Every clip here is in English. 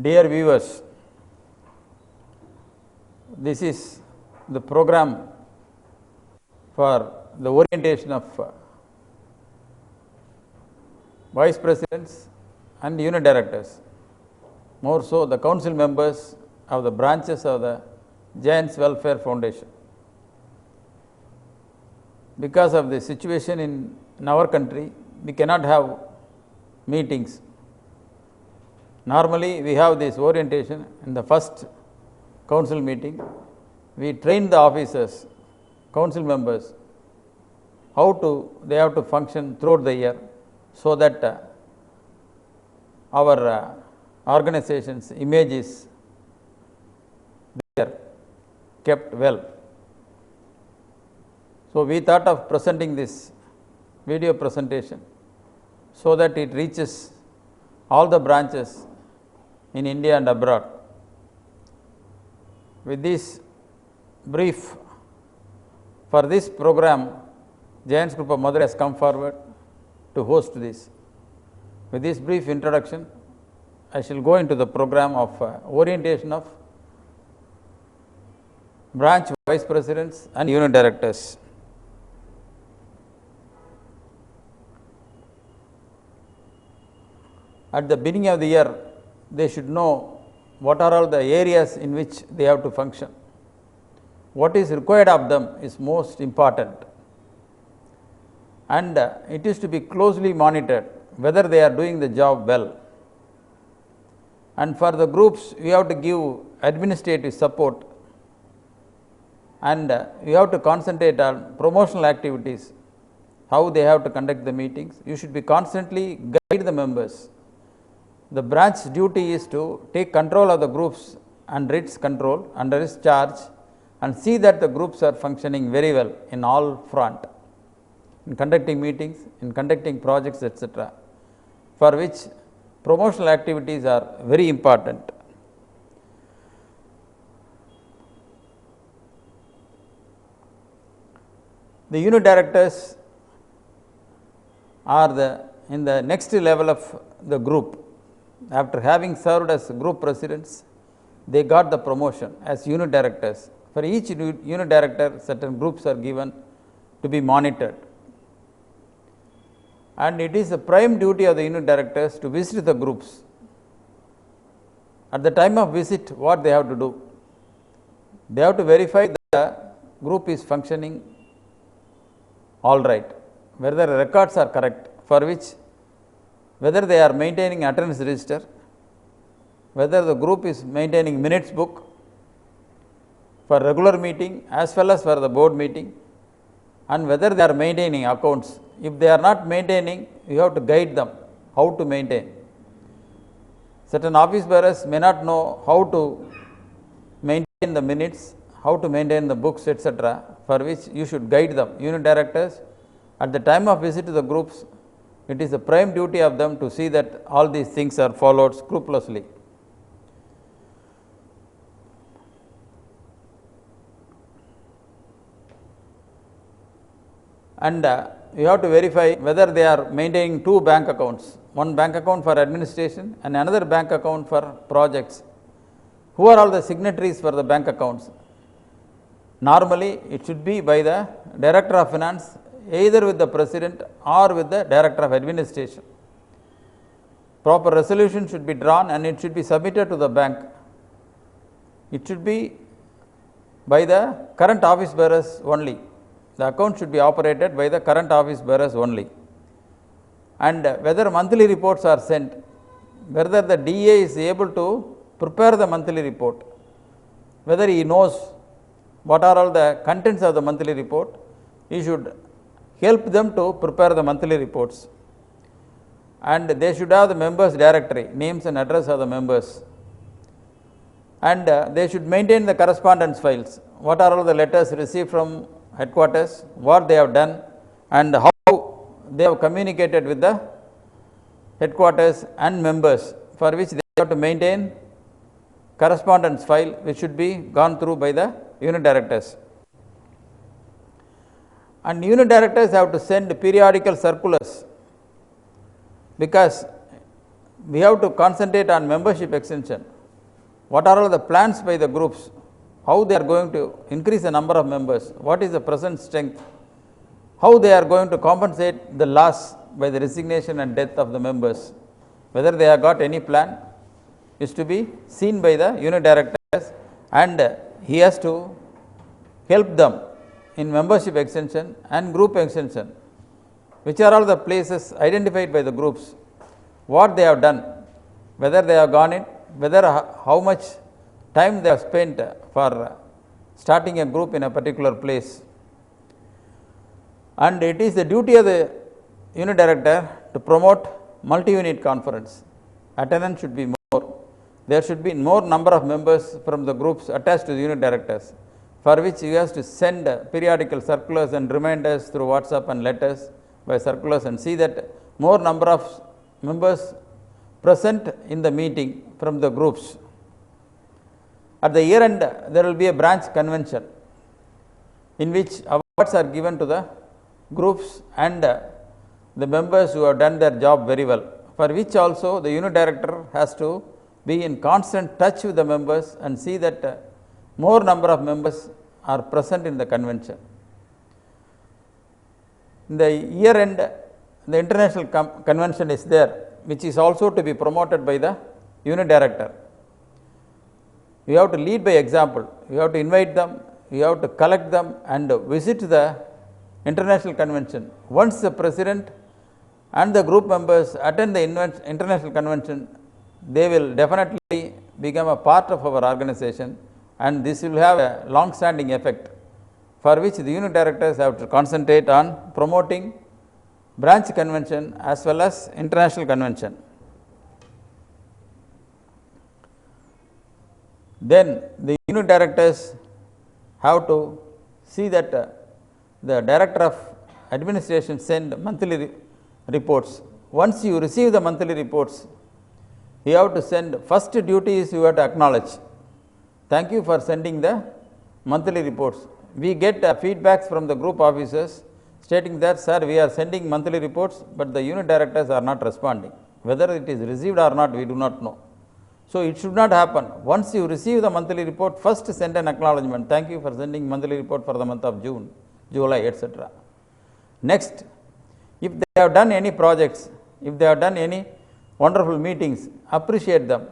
Dear viewers, this is the program for the orientation of vice presidents and unit directors, more so the council members of the branches of the Giants Welfare Foundation. Because of the situation in our country, we cannot have meetings. Normally, we have this orientation in the first council meeting. We train the officers, council members, how they have to function throughout the year, so that our organization's image is kept well. So we thought of presenting this video presentation so that it reaches all the branches in India and abroad. With this brief, for this program, Giants Group of Madurai has come forward to host this. With this brief introduction, I shall go into the program of orientation of branch vice presidents and unit directors. At the beginning of the year, they should know what are all the areas in which they have to function. What is required of them is most important, and it is to be closely monitored whether they are doing the job well. And for the groups, we have to give administrative support, and we have to concentrate on promotional activities, how they have to conduct the meetings. You should be constantly guide the members. The branch duty is to take control of the groups under its control, under its charge, and see that the groups are functioning very well in all front, in conducting meetings, in conducting projects, etc., for which promotional activities are very important. The unit directors are in the next level of the group. After having served as group presidents, they got the promotion as unit directors. For each unit director, certain groups are given to be monitored. And it is the prime duty of the unit directors to visit the groups. At the time of visit, what they have to do? They have to verify that the group is functioning all right, whether the records are correct, for which whether they are maintaining attendance register, whether the group is maintaining minutes book for regular meeting as well as for the board meeting, and whether they are maintaining accounts. If they are not maintaining, you have to guide them how to maintain. Certain office bearers may not know how to maintain the minutes, how to maintain the books, etc., for which you should guide them. Unit directors, at the time of visit to the groups, it is the prime duty of them to see that all these things are followed scrupulously. And you have to verify whether they are maintaining two bank accounts, one bank account for administration and another bank account for projects. Who are all the signatories for the bank accounts? Normally, it should be by the Director of Finance, either with the President or with the Director of Administration. Proper resolution should be drawn and it should be submitted to the bank. It should be by the current office bearers only. The account should be operated by the current office bearers only. And whether monthly reports are sent, whether the DA is able to prepare the monthly report, whether he knows what are all the contents of the monthly report, he should help them to prepare the monthly reports. And they should have the members directory, names and address of the members. And they should maintain the correspondence files. What are all the letters received from headquarters, what they have done, and how they have communicated with the headquarters and members, for which they have to maintain correspondence file, which should be gone through by the unit directors. And unit directors have to send periodical circulars, because we have to concentrate on membership extension. What are all the plans by the groups? How they are going to increase the number of members? What is the present strength? How they are going to compensate the loss by the resignation and death of the members? Whether they have got any plan is to be seen by the unit directors, and he has to help them in membership extension and group extension. Which are all the places identified by the groups, what they have done, whether they have gone it, whether how much time they have spent for starting a group in a particular place. And it is the duty of the unit director to promote multi-unit conference. Attendance should be more. There should be more number of members from the groups attached to the unit directors, for which he has to send periodical circulars and reminders through WhatsApp and letters by circulars, and see that more number of members present in the meeting from the groups. At the year end, there will be a branch convention in which awards are given to the groups and the members who have done their job very well, for which also the unit director has to be in constant touch with the members and see that more number of members are present in the convention. In the year end, the international convention is there, which is also to be promoted by the unit director. You have to lead by example. You have to invite them, you have to collect them and visit the international convention. Once the president and the group members attend the international convention, they will definitely become a part of our organization, and this will have a long-standing effect, for which the unit directors have to concentrate on promoting branch convention as well as international convention. Then the unit directors have to see that the director of administration send monthly reports. Once you receive the monthly reports, you have to send, first duty is you have to acknowledge. Thank you for sending the monthly reports. We get feedbacks from the group officers stating that, sir, we are sending monthly reports, but the unit directors are not responding. Whether it is received or not, we do not know. So it should not happen. Once you receive the monthly report, first send an acknowledgement. Thank you for sending monthly report for the month of June, July, etc. Next, if they have done any projects, if they have done any wonderful meetings, appreciate them.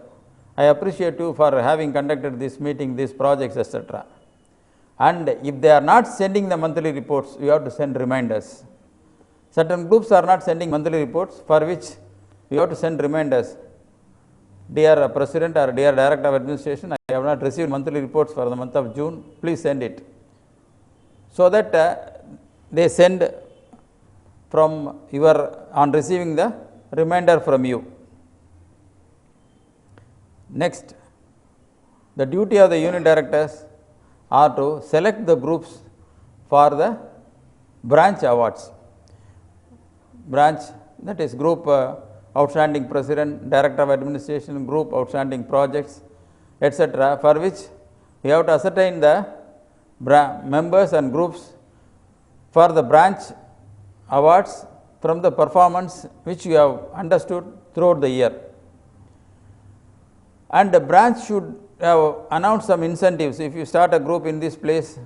I appreciate you for having conducted this meeting, these projects, etc. And if they are not sending the monthly reports, you have to send reminders. Certain groups are not sending monthly reports, for which you have to send reminders. Dear President or dear Director of Administration, I have not received monthly reports for the month of June, please send it. So that they send from your, on receiving the reminder from you. Next, the duty of the unit directors are to select the groups for the branch awards. Branch, that is group outstanding president, director of administration, group outstanding projects, etc., for which we have to ascertain the members and groups for the branch awards from the performance which you have understood throughout the year. And the branch should have announced some incentives. If you start a group in this place,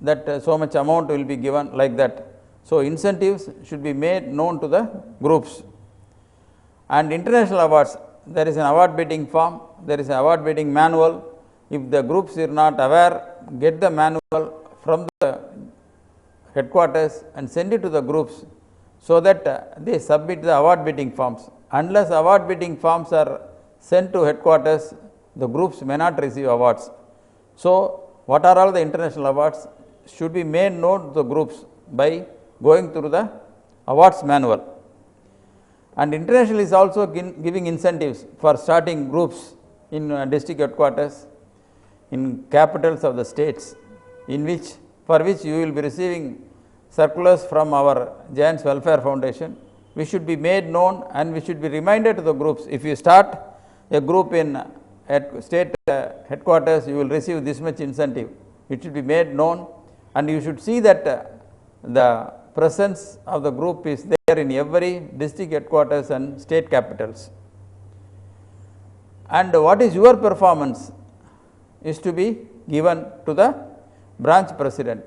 that so much amount will be given, like that. So incentives should be made known to the groups. And international awards, there is an award bidding form, there is an award bidding manual. If the groups are not aware, get the manual from the headquarters and send it to the groups, so that they submit the award bidding forms. Unless award bidding forms are sent to headquarters, the groups may not receive awards. So what are all the international awards should be made known to the groups by going through the awards manual. And international is also giving incentives for starting groups in district headquarters, in capitals of the states, in which, for which you will be receiving circulars from our Giants Welfare Foundation. We should be made known and we should be reminded to the groups. If you start a group in state headquarters, you will receive this much incentive. It should be made known, and you should see that the presence of the group is there in every district headquarters and state capitals. and what is your performance is to be given to the branch president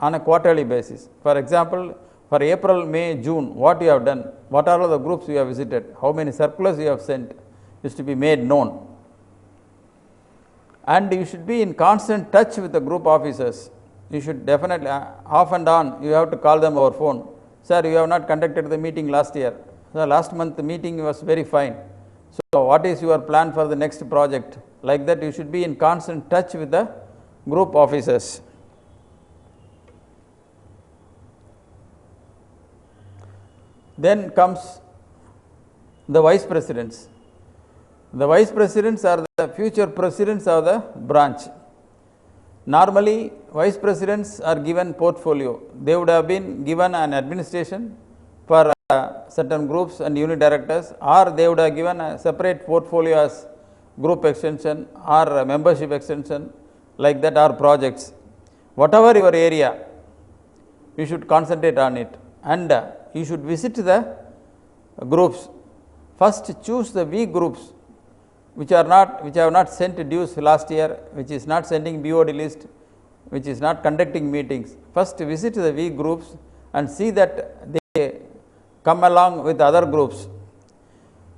on a quarterly basis. For example, for April, May, June, what you have done, what are all the groups you have visited, how many circulars you have sent is to be made known. And you should be in constant touch with the group officers. You should definitely, off and on, you have to call them over phone. Sir, you have not conducted the meeting last year. The last month the meeting was very fine. So what is your plan for the next project? Like that, you should be in constant touch with the group officers. Then comes the vice presidents. The vice presidents are the future presidents of the branch. Normally, vice presidents are given portfolio. They would have been given an administration for certain groups and unit directors, or they would have given a separate portfolio as group extension or membership extension, like that, or projects. Whatever your area, you should concentrate on it, and you should visit the groups. First, choose the weak groups which have not sent dues last year, which is not sending BOD list, which is not conducting meetings. First, visit the weak groups and see that they come along with other groups.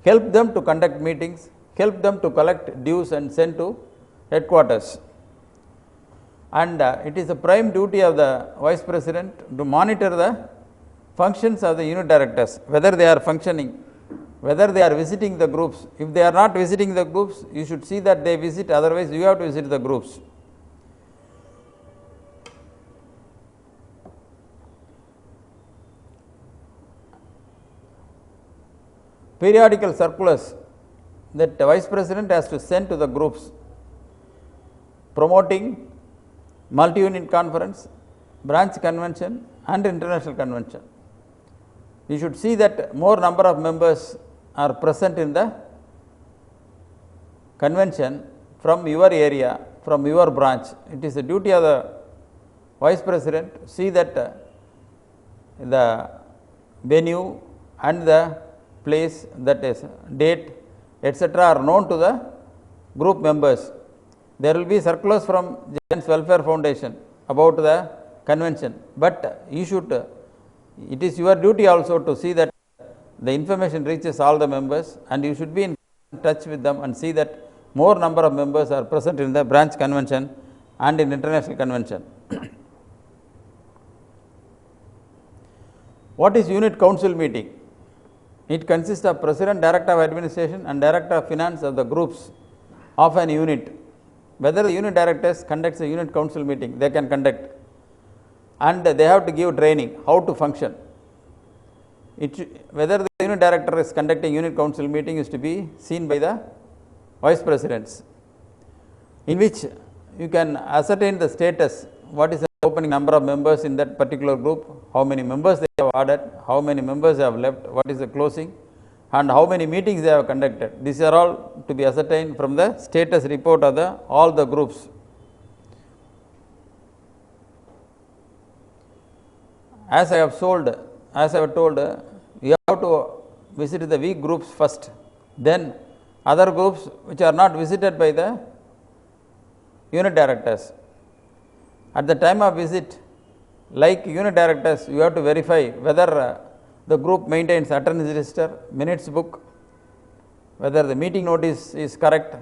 Help them to conduct meetings, help them to collect dues and send to headquarters. And it is the prime duty of the vice president to monitor the functions of the unit directors, whether they are functioning, whether they are visiting the groups. If they are not visiting the groups, you should see that they visit, otherwise you have to visit the groups. Periodical circulars that the vice president has to send to the groups, promoting multi-unit conference, branch convention and international convention. You should see that more number of members are present in the convention from your area, from your branch. It is the duty of the vice president to see that the venue and the place, that is date, etc. are known to the group members. There will be circulars from Giants Welfare Foundation about the convention, but you should, it is your duty also to see that the information reaches all the members, and you should be in touch with them and see that more number of members are present in the branch convention and in international convention. What is unit council meeting? It consists of president, director of administration and director of finance of the groups of an unit. Whether the unit directors conducts a unit council meeting, they can conduct, and they have to give training how to function. Whether the unit director is conducting unit council meeting is to be seen by the vice presidents, in which you can ascertain the status, what is the opening number of members in that particular group, how many members they have added, how many members have left, what is the closing, and how many meetings they have conducted. These are all to be ascertained from the status report of all the groups. As I have told, you have to visit the weak groups first, then other groups which are not visited by the unit directors. At the time of visit, like unit directors, you have to verify whether the group maintains attendance register, minutes book, whether the meeting notice is correct.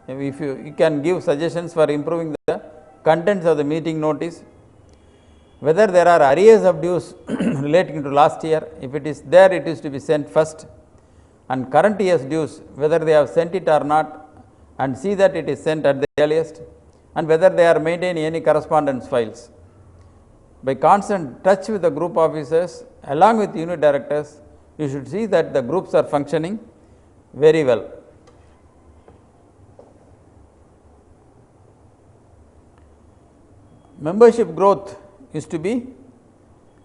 If you can give suggestions for improving the contents of the meeting notice, whether there are arrears of dues relating to last year. If it is there, it is to be sent first, and current year's dues, whether they have sent it or not, and see that it is sent at the earliest, and whether they are maintaining any correspondence files. By constant touch with the group officers along with unit directors, you should see that the groups are functioning very well. Membership growth is to be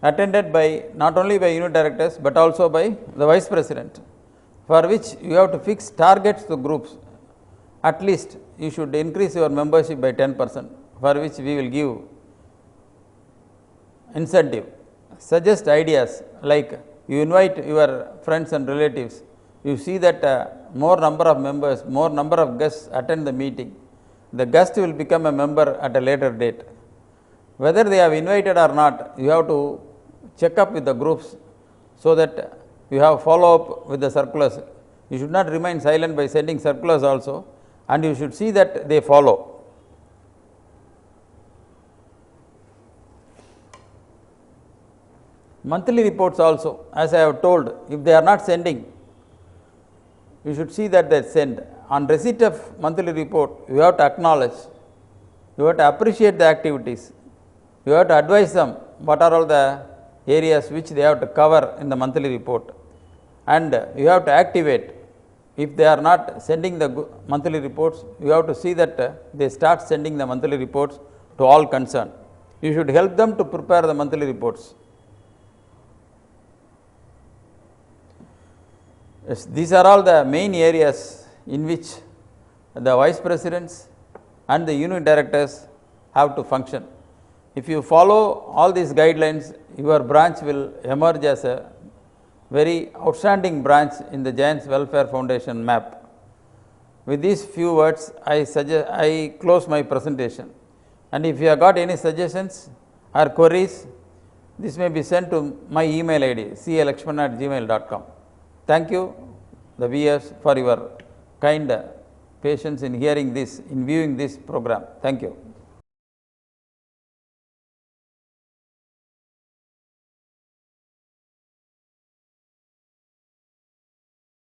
attended by not only by unit directors but also by the vice president, for which you have to fix targets to groups. At least you should increase your membership by 10%, for which we will give incentive. Suggest ideas, like you invite your friends and relatives, you see that more number of members, more number of guests attend the meeting, the guest will become a member at a later date. Whether they have invited or not, you have to check up with the groups so that you have follow up with the circulars. You should not remain silent by sending circulars also, and you should see that they follow. Monthly reports also, as I have told, if they are not sending, you should see that they send. On receipt of monthly report, you have to acknowledge, you have to appreciate the activities, you have to advise them what are all the areas which they have to cover in the monthly report, and you have to activate. If they are not sending the monthly reports, you have to see that they start sending the monthly reports to all concerned. You should help them to prepare the monthly reports. Yes, these are all the main areas in which the vice presidents and the unit directors have to function. If you follow all these guidelines, your branch will emerge as a very outstanding branch in the Giants Welfare Foundation map. With these few words, I close my presentation. And if you have got any suggestions or queries, this may be sent to my email ID calakshmanan@gmail.com. Thank you, the viewers, for your kind patience in hearing this, in viewing this program. Thank you.